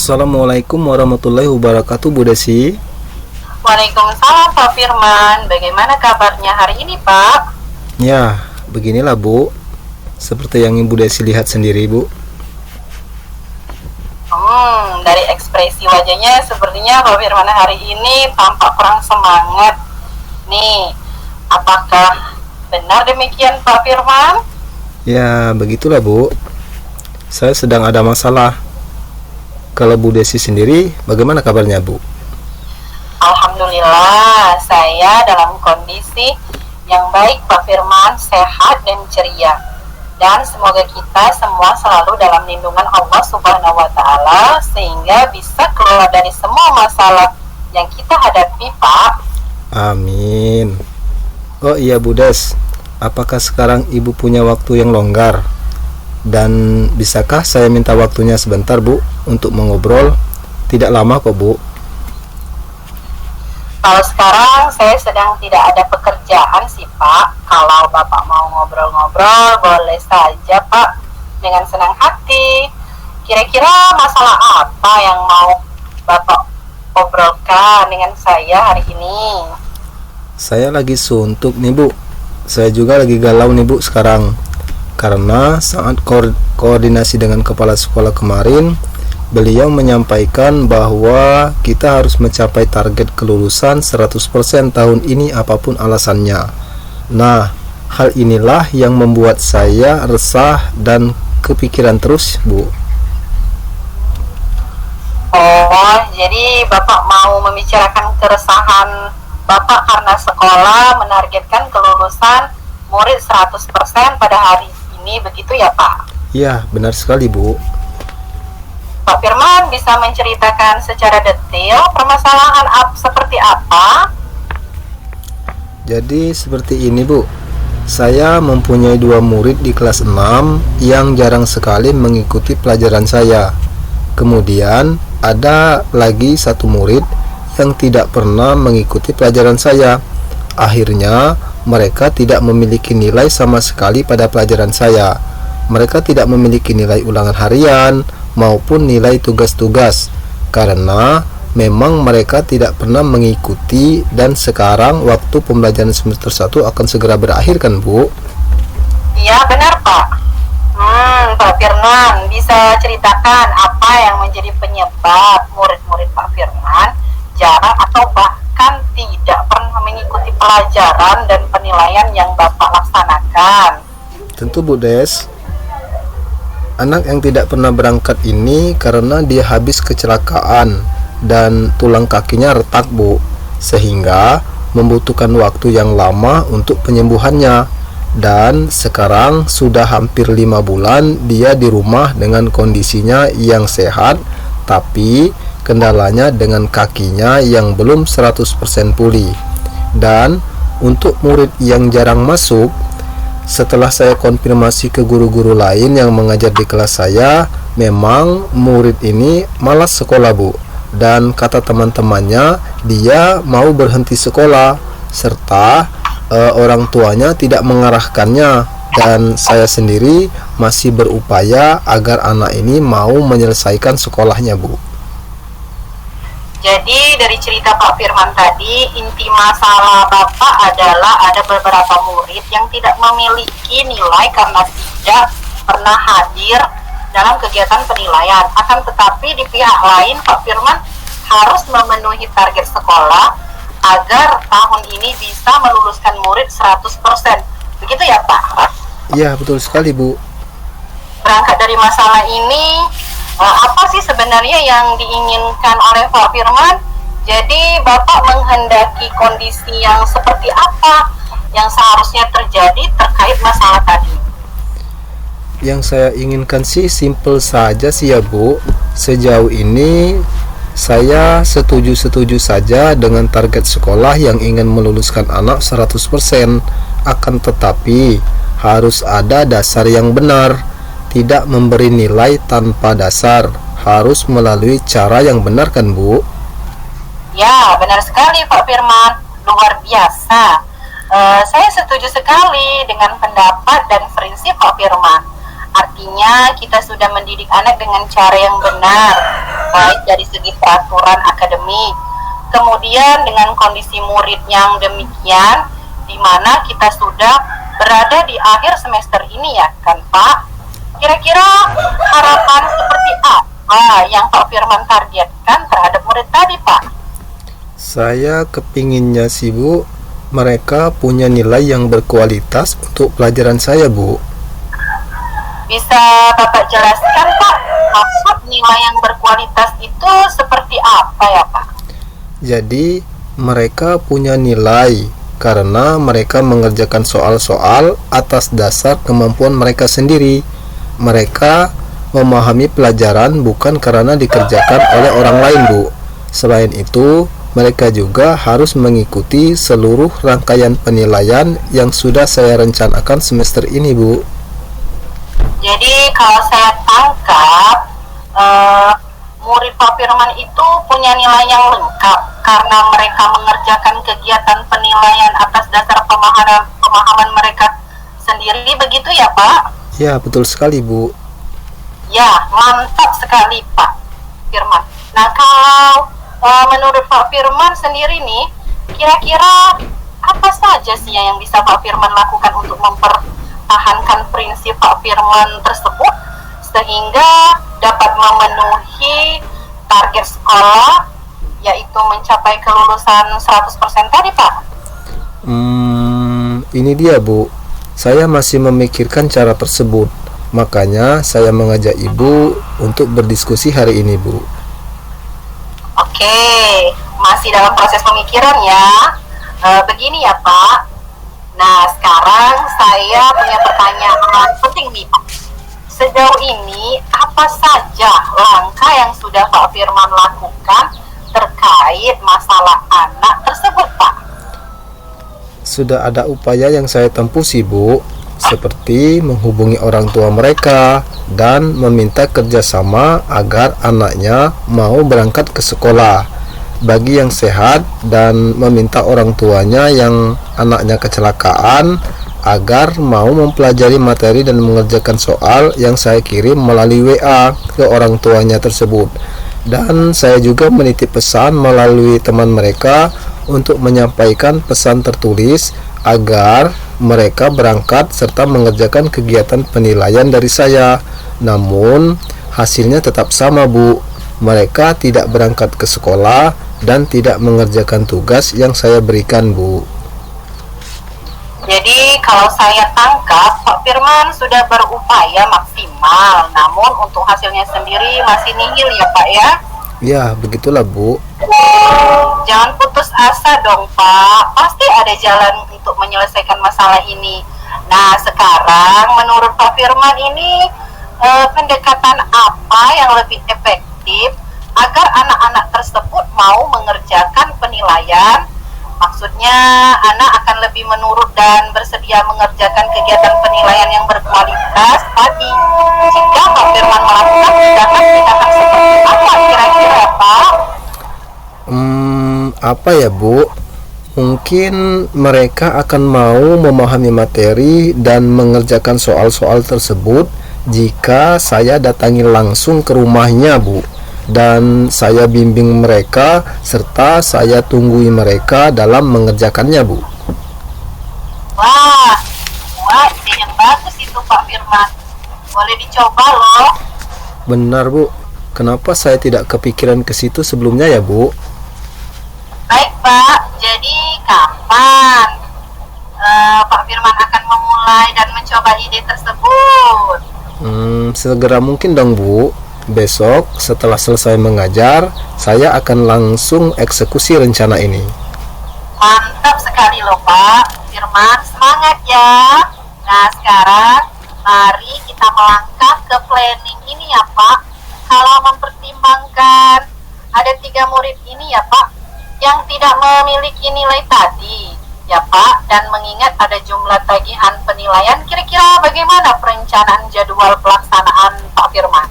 Assalamualaikum warahmatullahi wabarakatuh, Bu Desi. Waalaikumsalam Pak Firman. Bagaimana kabarnya hari ini Pak? Ya, beginilah Bu, seperti yang Ibu Desi lihat sendiri Bu. Dari ekspresi wajahnya sepertinya Pak Firman hari ini tampak kurang semangat. Nih, apakah benar demikian Pak Firman? Ya, begitulah Bu, saya sedang ada masalah. Kalau Bu Desi sendiri, bagaimana kabarnya Bu? Alhamdulillah, saya dalam kondisi yang baik Pak Firman, sehat dan ceria. Dan semoga kita semua selalu dalam lindungan Allah Subhanahu wa Ta'ala, sehingga bisa keluar dari semua masalah yang kita hadapi Pak. Amin. Oh iya Bu Des, apakah sekarang Ibu punya waktu yang longgar? Dan bisakah saya minta waktunya sebentar Bu untuk mengobrol? Tidak lama kok Bu. Kalau sekarang saya sedang tidak ada pekerjaan sih Pak. Kalau Bapak mau ngobrol-ngobrol boleh saja Pak, dengan senang hati. Kira-kira masalah apa yang mau Bapak obrolkan dengan saya hari ini? Saya lagi suntuk nih Bu. Saya juga lagi galau nih Bu sekarang. Karena saat koordinasi dengan kepala sekolah kemarin, beliau menyampaikan bahwa kita harus mencapai target kelulusan 100% tahun ini apapun alasannya. Nah, hal inilah yang membuat saya resah dan kepikiran terus, Bu. Oh, jadi Bapak mau membicarakan keresahan Bapak karena sekolah menargetkan kelulusan murid 100% pada hari ini, begitu ya Pak? Iya, benar sekali Bu. Pak Firman bisa menceritakan secara detail permasalahan seperti apa? Jadi seperti ini Bu, saya mempunyai 2 murid di kelas 6 yang jarang sekali mengikuti pelajaran saya. Kemudian ada lagi 1 murid yang tidak pernah mengikuti pelajaran saya. Akhirnya mereka tidak memiliki nilai sama sekali pada pelajaran saya. Mereka tidak memiliki nilai ulangan harian maupun nilai tugas-tugas karena memang mereka tidak pernah mengikuti, dan sekarang waktu pembelajaran semester 1 akan segera berakhir kan Bu? Iya benar Pak. Pak Firman bisa ceritakan apa yang menjadi penyebab murid-murid Pak Firman jarang atau bahkan tidak pernah mengikuti pelajaran dan penilaian yang Bapak laksanakan? Tentu Bu Des. Anak yang tidak pernah berangkat ini karena dia habis kecelakaan dan tulang kakinya retak Bu, sehingga membutuhkan waktu yang lama untuk penyembuhannya. Dan sekarang sudah hampir 5 bulan dia di rumah dengan kondisinya yang sehat, tapi kendalanya dengan kakinya yang belum 100% pulih. Dan untuk murid yang jarang masuk, setelah saya konfirmasi ke guru-guru lain yang mengajar di kelas saya, memang murid ini malas sekolah Bu. Dan kata teman-temannya, dia mau berhenti sekolah, serta orang tuanya tidak mengarahkannya. Dan saya sendiri masih berupaya agar anak ini mau menyelesaikan sekolahnya Bu. Jadi dari cerita Pak Firman tadi, inti masalah Bapak adalah ada beberapa murid yang tidak memiliki nilai karena tidak pernah hadir dalam kegiatan penilaian. Akan tetapi di pihak lain Pak Firman harus memenuhi target sekolah agar tahun ini bisa meluluskan murid 100%. Begitu ya Pak? Iya betul sekali Bu. Berangkat dari masalah ini, apa sih sebenarnya yang diinginkan oleh Pak Firman? Jadi Bapak menghendaki kondisi yang seperti apa yang seharusnya terjadi terkait masalah tadi? Yang saya inginkan sih simple saja sih ya Bu. Sejauh ini saya setuju-setuju saja dengan target sekolah yang ingin meluluskan anak 100%. Akan tetapi harus ada dasar yang benar. Tidak memberi nilai tanpa dasar, harus melalui cara yang benar kan Bu? Ya benar sekali Pak Firman, luar biasa. Saya setuju sekali dengan pendapat dan prinsip Pak Firman. Artinya kita sudah mendidik anak dengan cara yang benar, baik dari segi peraturan akademik, kemudian dengan kondisi murid yang demikian, di mana kita sudah berada di akhir semester ini ya kan Pak. Kira-kira harapan seperti apa yang Pak Firman targetkan terhadap murid tadi Pak? Saya kepinginnya sih Bu, mereka punya nilai yang berkualitas untuk pelajaran saya Bu. Bisa Bapak jelaskan Pak, maksud nilai yang berkualitas itu seperti apa ya Pak? Jadi mereka punya nilai karena mereka mengerjakan soal-soal atas dasar kemampuan mereka sendiri. Mereka memahami pelajaran bukan karena dikerjakan oleh orang lain Bu. Selain itu, mereka juga harus mengikuti seluruh rangkaian penilaian yang sudah saya rencanakan semester ini Bu. Jadi kalau saya tangkap, murid Pak Firman itu punya nilai yang lengkap karena mereka mengerjakan kegiatan penilaian atas dasar pemahaman mereka sendiri, begitu ya Pak? Ya, betul sekali Bu. Ya, mantap sekali Pak Firman. Nah, kalau menurut Pak Firman sendiri nih, kira-kira apa saja sih yang bisa Pak Firman lakukan untuk mempertahankan prinsip Pak Firman tersebut sehingga dapat memenuhi target sekolah, yaitu mencapai kelulusan 100% tadi Pak? Ini dia Bu, saya masih memikirkan cara tersebut. Makanya saya mengajak Ibu untuk berdiskusi hari ini Bu. Oke, masih dalam proses pemikiran ya. Begini ya Pak. Nah, sekarang saya punya pertanyaan penting nih Pak. Sejauh ini apa saja langkah yang sudah Pak Firman lakukan terkait masalah anak tersebut Pak? Sudah ada upaya yang saya tempuh sih Bu, seperti menghubungi orang tua mereka dan meminta kerjasama agar anaknya mau berangkat ke sekolah bagi yang sehat, dan meminta orang tuanya yang anaknya kecelakaan agar mau mempelajari materi dan mengerjakan soal yang saya kirim melalui WA ke orang tuanya tersebut. Dan saya juga menitip pesan melalui teman mereka untuk menyampaikan pesan tertulis agar mereka berangkat serta mengerjakan kegiatan penilaian dari saya. Namun hasilnya tetap sama Bu, mereka tidak berangkat ke sekolah dan tidak mengerjakan tugas yang saya berikan Bu. Jadi kalau saya tangkap, Pak Firman sudah berupaya maksimal, namun untuk hasilnya sendiri masih nihil ya Pak ya? Ya, begitulah Bu. Jangan putus asa dong Pak, pasti ada jalan untuk menyelesaikan masalah ini. Nah, sekarang menurut Pak Firman ini pendekatan apa yang lebih efektif agar anak-anak tersebut mau mengerjakan penilaian? Maksudnya anak akan lebih menurut dan bersedia mengerjakan kegiatan penilaian yang berkualitas tadi jika Pak Firman melakukan tindakan-tindakan seperti apa kira-kira Pak? Apa ya Bu? Mungkin mereka akan mau memahami materi dan mengerjakan soal-soal tersebut jika saya datangi langsung ke rumahnya Bu, dan saya bimbing mereka serta saya tunggui mereka dalam mengerjakannya Bu. Wah, ide yang bagus itu Pak Firman. Boleh dicoba loh. Benar Bu, kenapa saya tidak kepikiran ke situ sebelumnya ya Bu? Baik Pak, jadi kapan Pak Firman akan memulai dan mencoba ide tersebut? Segera mungkin dong Bu. Besok setelah selesai mengajar, saya akan langsung eksekusi rencana ini. Mantap sekali loh Pak Firman, semangat ya. Nah sekarang mari kita melangkah ke planning ini ya Pak. Kalau mempertimbangkan ada 3 murid ini ya Pak yang tidak memiliki nilai tadi ya Pak, dan mengingat ada jumlah tagihan penilaian, kira-kira bagaimana perencanaan jadwal pelaksanaan Pak Firman?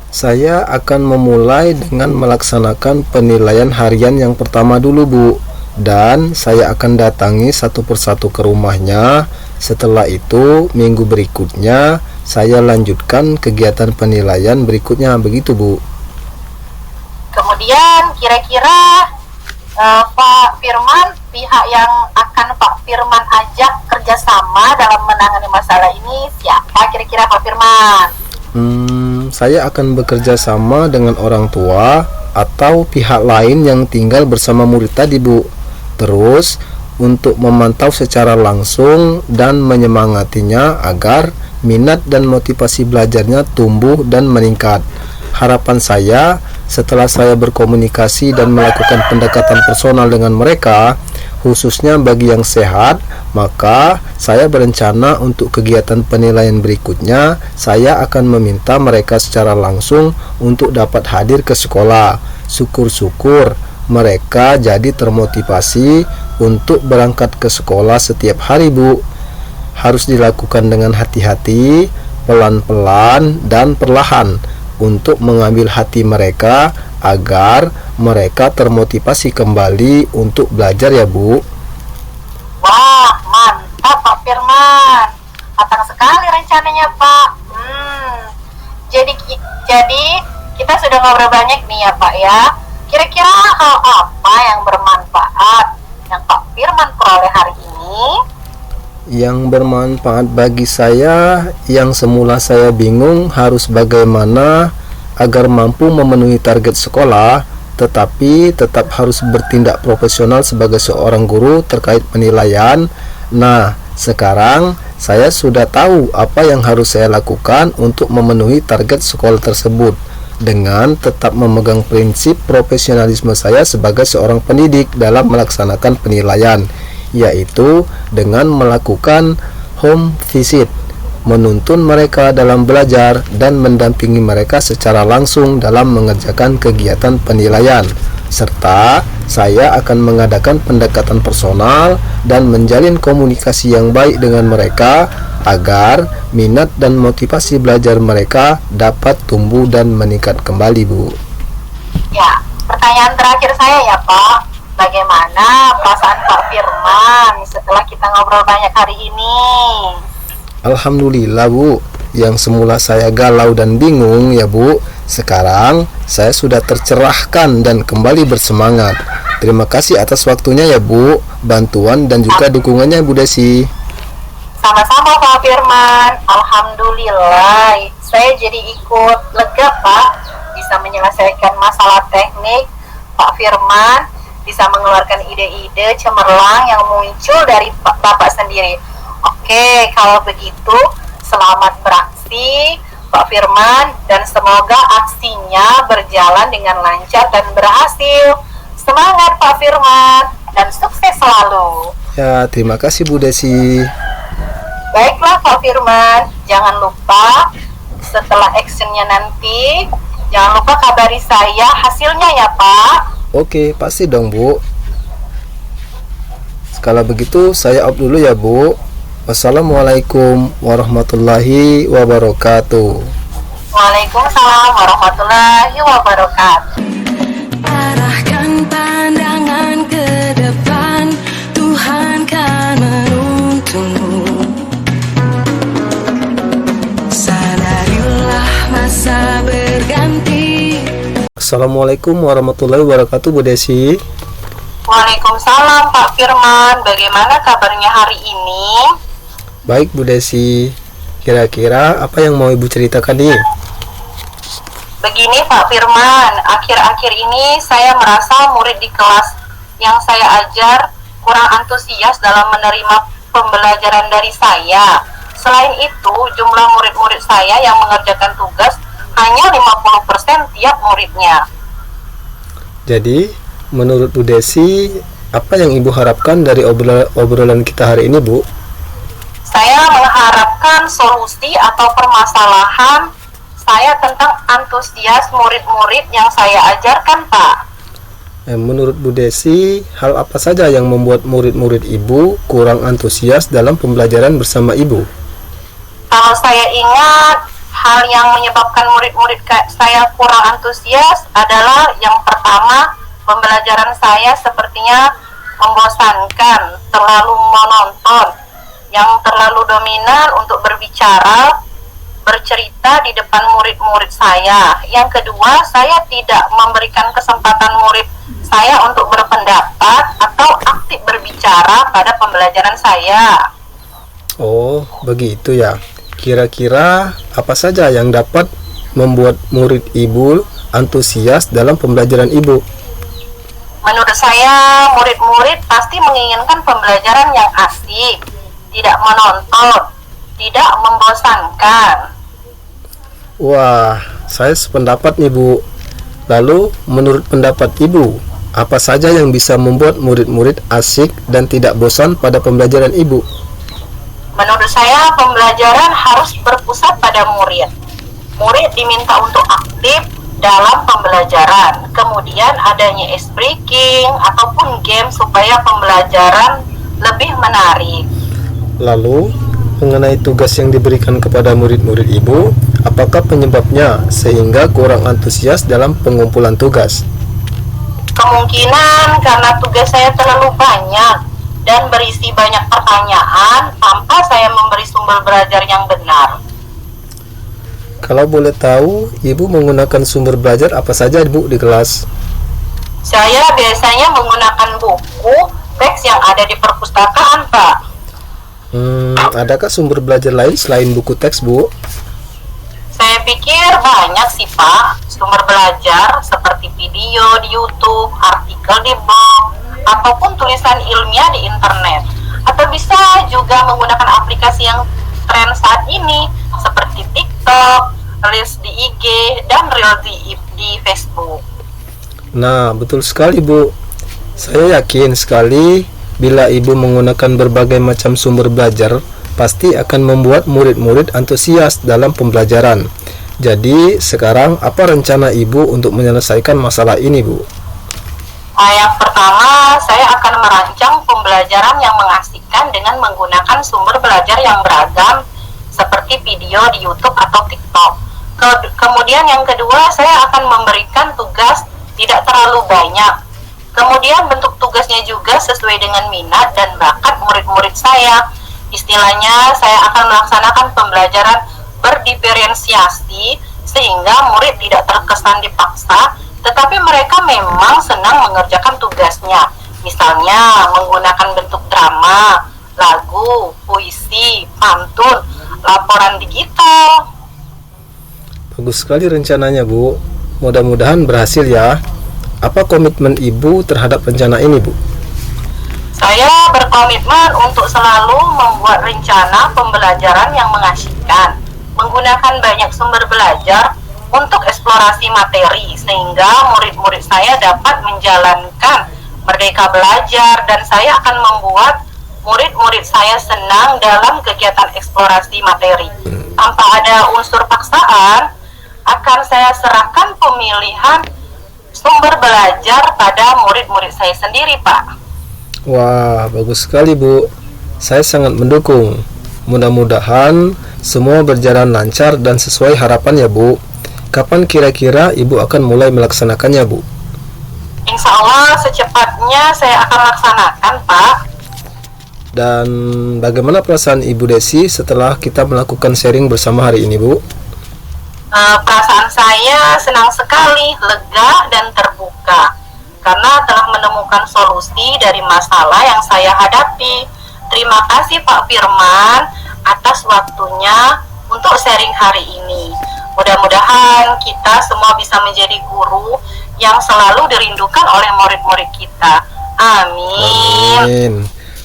Saya akan memulai dengan melaksanakan penilaian harian yang pertama dulu Bu, dan saya akan datangi satu persatu ke rumahnya. Setelah itu minggu berikutnya saya lanjutkan kegiatan penilaian berikutnya, begitu Bu. Kemudian kira-kira Pak Firman, pihak yang akan Pak Firman ajak kerjasama dalam menangani masalah ini siapa kira-kira Pak Firman? Saya akan bekerja sama dengan orang tua atau pihak lain yang tinggal bersama murid tadi Bu. Terus untuk memantau secara langsung dan menyemangatinya agar minat dan motivasi belajarnya tumbuh dan meningkat. Harapan saya setelah saya berkomunikasi dan melakukan pendekatan personal dengan mereka, khususnya bagi yang sehat, maka saya berencana untuk kegiatan penilaian berikutnya, saya akan meminta mereka secara langsung untuk dapat hadir ke sekolah. Syukur-syukur mereka jadi termotivasi untuk berangkat ke sekolah setiap hari Bu. Harus dilakukan dengan hati-hati, pelan-pelan dan perlahan untuk mengambil hati mereka agar mereka termotivasi kembali untuk belajar ya Bu. Wah, mantap Pak Firman. Matang sekali rencananya Pak. Jadi kita sudah ngobrol banyak nih ya Pak ya. Kira-kira hal apa yang bermanfaat yang Pak Firman peroleh hari ini? Yang bermanfaat bagi saya, yang semula saya bingung harus bagaimana agar mampu memenuhi target sekolah, tetapi tetap harus bertindak profesional sebagai seorang guru terkait penilaian. Nah, sekarang saya sudah tahu apa yang harus saya lakukan untuk memenuhi target sekolah tersebut dengan tetap memegang prinsip profesionalisme saya sebagai seorang pendidik dalam melaksanakan penilaian, yaitu dengan melakukan home visit, menuntun mereka dalam belajar dan mendampingi mereka secara langsung dalam mengerjakan kegiatan penilaian, serta saya akan mengadakan pendekatan personal dan menjalin komunikasi yang baik dengan mereka agar minat dan motivasi belajar mereka dapat tumbuh dan meningkat kembali Bu. Ya, pertanyaan terakhir saya ya Pak, bagaimana perasaan Pak Firman setelah kita ngobrol banyak hari ini? Alhamdulillah Bu, yang semula saya galau dan bingung ya Bu, sekarang saya sudah tercerahkan dan kembali bersemangat. Terima kasih atas waktunya ya Bu, bantuan dan juga dukungannya Bu Desi. Sama-sama Pak Firman, Alhamdulillah saya jadi ikut lega Pak, bisa menyelesaikan masalah teknik. Pak Firman bisa mengeluarkan ide-ide cemerlang yang muncul dari Bapak sendiri. Oke, kalau begitu selamat beraksi Pak Firman, dan semoga aksinya berjalan dengan lancar dan berhasil. Semangat Pak Firman dan sukses selalu. Ya, terima kasih Bu Desi. Baiklah Pak Firman, jangan lupa setelah actionnya nanti, jangan lupa kabari saya hasilnya ya Pak. Oke, pasti dong Bu. Kalau begitu saya out dulu ya Bu. Wassalamualaikum warahmatullahi wabarakatuh. Waalaikumsalam warahmatullahi wabarakatuh. Arahkan pandangan ke depan, Tuhan kan menuntunmu. Sadarilah masa berganti. Assalamualaikum warahmatullahi wabarakatuh Bu Desi. Waalaikumsalam Pak Firman, bagaimana kabarnya hari ini? Baik Bu Desi, kira-kira apa yang mau Ibu ceritakan nih? Begini Pak Firman, akhir-akhir ini saya merasa murid di kelas yang saya ajar kurang antusias dalam menerima pembelajaran dari saya. Selain itu, jumlah murid-murid saya yang mengerjakan tugas hanya 50% tiap muridnya. Jadi, menurut Bu Desi, apa yang Ibu harapkan dari obrolan kita hari ini Bu? Saya mengharapkan solusi atau permasalahan saya tentang antusias murid-murid yang saya ajarkan Pak. Menurut Bu Desi, hal apa saja yang membuat murid-murid Ibu kurang antusias dalam pembelajaran bersama Ibu? Kalau saya ingat, hal yang menyebabkan murid-murid saya kurang antusias adalah yang pertama, pembelajaran saya sepertinya membosankan, terlalu monoton, yang terlalu dominan untuk berbicara, bercerita di depan murid-murid saya. Yang kedua, saya tidak memberikan kesempatan murid saya untuk berpendapat atau aktif berbicara pada pembelajaran saya. Oh, begitu ya. Kira-kira apa saja yang dapat membuat murid ibu antusias dalam pembelajaran ibu? Menurut saya, murid-murid pasti menginginkan pembelajaran yang asik, tidak monoton, tidak membosankan. Wah, saya sependapat nih Bu. Lalu, menurut pendapat ibu, apa saja yang bisa membuat murid-murid asik dan tidak bosan pada pembelajaran ibu? Menurut saya, pembelajaran harus berpusat pada murid. Murid diminta untuk aktif dalam pembelajaran, kemudian adanya ice breaking ataupun game supaya pembelajaran lebih menarik. Lalu, mengenai tugas yang diberikan kepada murid-murid ibu, apakah penyebabnya sehingga kurang antusias dalam pengumpulan tugas? Kemungkinan karena tugas saya terlalu banyak dan berisi banyak pertanyaan tanpa saya memberi sumber belajar yang benar. Kalau boleh tahu, ibu menggunakan sumber belajar apa saja ibu di kelas? Saya biasanya menggunakan buku, teks yang ada di perpustakaan, Pak. Adakah sumber belajar lain selain buku teks, Bu? Saya pikir banyak sih, Pak, sumber belajar seperti video di YouTube, artikel di blog, ataupun tulisan ilmiah di internet. Atau bisa juga menggunakan aplikasi yang tren saat ini seperti TikTok, Reels di IG, dan Reel di Facebook. Nah, betul sekali Bu. Saya yakin sekali bila ibu menggunakan berbagai macam sumber belajar, pasti akan membuat murid-murid antusias dalam pembelajaran. Jadi, sekarang apa rencana ibu untuk menyelesaikan masalah ini, Bu? Yang pertama, saya akan merancang pembelajaran yang mengasihkan dengan menggunakan sumber belajar yang beragam seperti video di YouTube atau TikTok. Kemudian yang kedua, saya akan memberikan tugas tidak terlalu banyak. Kemudian bentuk tugasnya juga sesuai dengan minat dan bakat murid-murid saya. Istilahnya, saya akan melaksanakan pembelajaran berdiferensiasi sehingga murid tidak terkesan dipaksa, tetapi mereka memang senang mengerjakan tugasnya. Misalnya menggunakan bentuk drama, lagu, puisi, pantun, laporan digital. Bagus sekali rencananya, Bu. Mudah-mudahan berhasil ya. Apa komitmen ibu terhadap rencana ini, Bu? Saya berkomitmen untuk selalu membuat rencana pembelajaran yang mengasihkan, menggunakan banyak sumber belajar untuk eksplorasi materi, sehingga murid-murid saya dapat menjalankan merdeka belajar, dan saya akan membuat murid-murid saya senang dalam kegiatan eksplorasi materi. Tanpa ada unsur paksaan, akan saya serahkan pemilihan sumber belajar pada murid-murid saya sendiri, Pak. Wah, bagus sekali, Bu. Saya sangat mendukung. Mudah-mudahan semua berjalan lancar dan sesuai harapan ya, Bu. Kapan kira-kira ibu akan mulai melaksanakannya, Bu? Insya Allah secepatnya saya akan laksanakan, Pak. Dan bagaimana perasaan Ibu Desi setelah kita melakukan sharing bersama hari ini, Bu? Perasaan saya senang sekali, lega dan terbuka karena telah menemukan solusi dari masalah yang saya hadapi. Terima kasih Pak Firman atas waktunya untuk sharing hari ini. Mudah-mudahan kita semua bisa menjadi guru yang selalu dirindukan oleh murid-murid kita. Amin. Amin.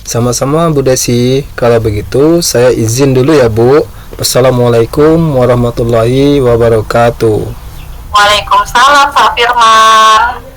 Sama-sama Bu Desi. Kalau begitu saya izin dulu ya, Bu. Wassalamualaikum warahmatullahi wabarakatuh. Waalaikumsalam Pak Firman.